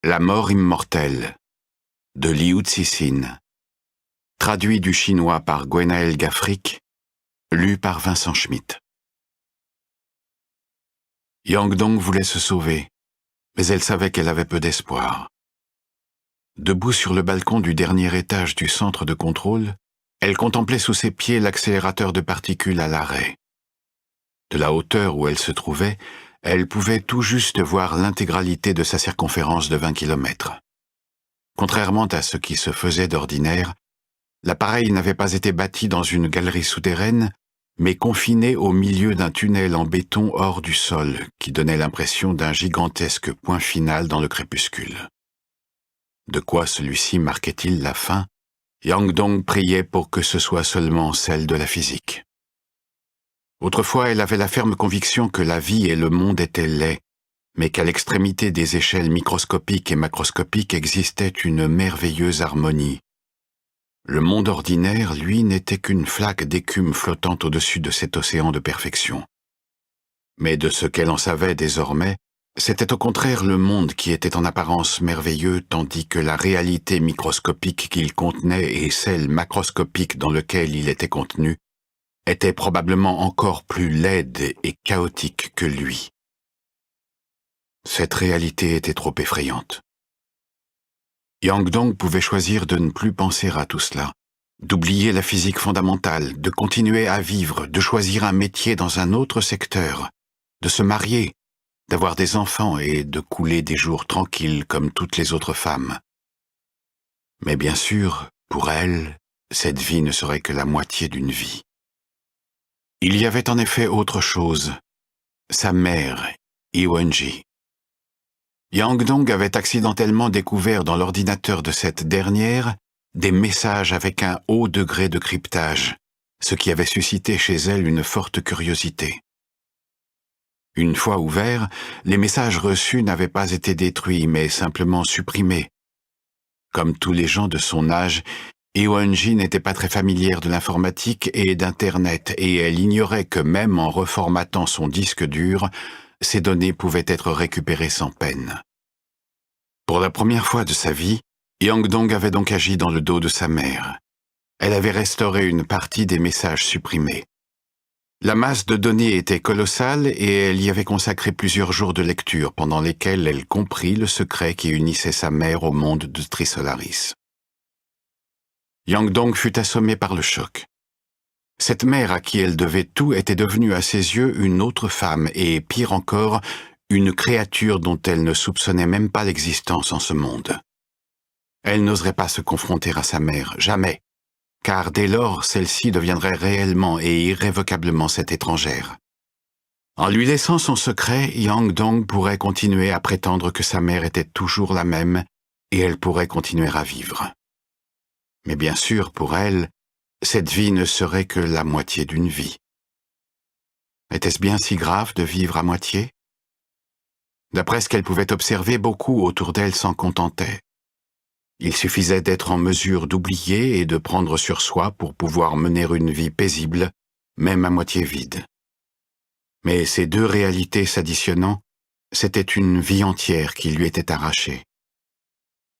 La mort immortelle de Liu Cixin, traduit du chinois par Gwenaël Gafric, lu par Vincent Schmitt. Yang Dong voulait se sauver, mais elle savait qu'elle avait peu d'espoir. Debout sur le balcon du dernier étage du centre de contrôle, elle contemplait sous ses pieds l'accélérateur de particules à l'arrêt. De la hauteur où elle se trouvait, elle pouvait tout juste voir l'intégralité de sa circonférence de 20 km. Contrairement à ce qui se faisait d'ordinaire, l'appareil n'avait pas été bâti dans une galerie souterraine, mais confiné au milieu d'un tunnel en béton hors du sol, qui donnait l'impression d'un gigantesque point final dans le crépuscule. De quoi celui-ci marquait-il la fin? Yang Dong priait pour que ce soit seulement celle de la physique. Autrefois, elle avait la ferme conviction que la vie et le monde étaient laids, mais qu'à l'extrémité des échelles microscopiques et macroscopiques existait une merveilleuse harmonie. Le monde ordinaire, lui, n'était qu'une flaque d'écume flottant au-dessus de cet océan de perfection. Mais de ce qu'elle en savait désormais, c'était au contraire le monde qui était en apparence merveilleux, tandis que la réalité microscopique qu'il contenait et celle macroscopique dans laquelle il était contenu étaient probablement encore plus laides et chaotiques que lui. Cette réalité était trop effrayante. Yang Dong pouvait choisir de ne plus penser à tout cela, d'oublier la physique fondamentale, de continuer à vivre, de choisir un métier dans un autre secteur, de se marier, d'avoir des enfants et de couler des jours tranquilles comme toutes les autres femmes. Mais bien sûr, pour elle, cette vie ne serait que la moitié d'une vie. Il y avait en effet autre chose, sa mère, Iwenji. Yang Dong avait accidentellement découvert dans l'ordinateur de cette dernière des messages avec un haut degré de cryptage, ce qui avait suscité chez elle une forte curiosité. Une fois ouverts, les messages reçus n'avaient pas été détruits, mais simplement supprimés. Comme tous les gens de son âge, Iwenji n'était pas très familière de l'informatique et d'Internet, et elle ignorait que même en reformatant son disque dur, ces données pouvaient être récupérées sans peine. Pour la première fois de sa vie, Yang Dong avait donc agi dans le dos de sa mère. Elle avait restauré une partie des messages supprimés. La masse de données était colossale et elle y avait consacré plusieurs jours de lecture pendant lesquels elle comprit le secret qui unissait sa mère au monde de Trisolaris. Yang Dong fut assommée par le choc. Cette mère à qui elle devait tout était devenue à ses yeux une autre femme et, pire encore, une créature dont elle ne soupçonnait même pas l'existence en ce monde. Elle n'oserait pas se confronter à sa mère, jamais, car dès lors celle-ci deviendrait réellement et irrévocablement cette étrangère. En lui laissant son secret, Yang Dong pourrait continuer à prétendre que sa mère était toujours la même et elle pourrait continuer à vivre. Mais bien sûr, pour elle, cette vie ne serait que la moitié d'une vie. Était-ce bien si grave de vivre à moitié? D'après ce qu'elle pouvait observer, beaucoup autour d'elle s'en contentaient. Il suffisait d'être en mesure d'oublier et de prendre sur soi pour pouvoir mener une vie paisible, même à moitié vide. Mais ces deux réalités s'additionnant, c'était une vie entière qui lui était arrachée.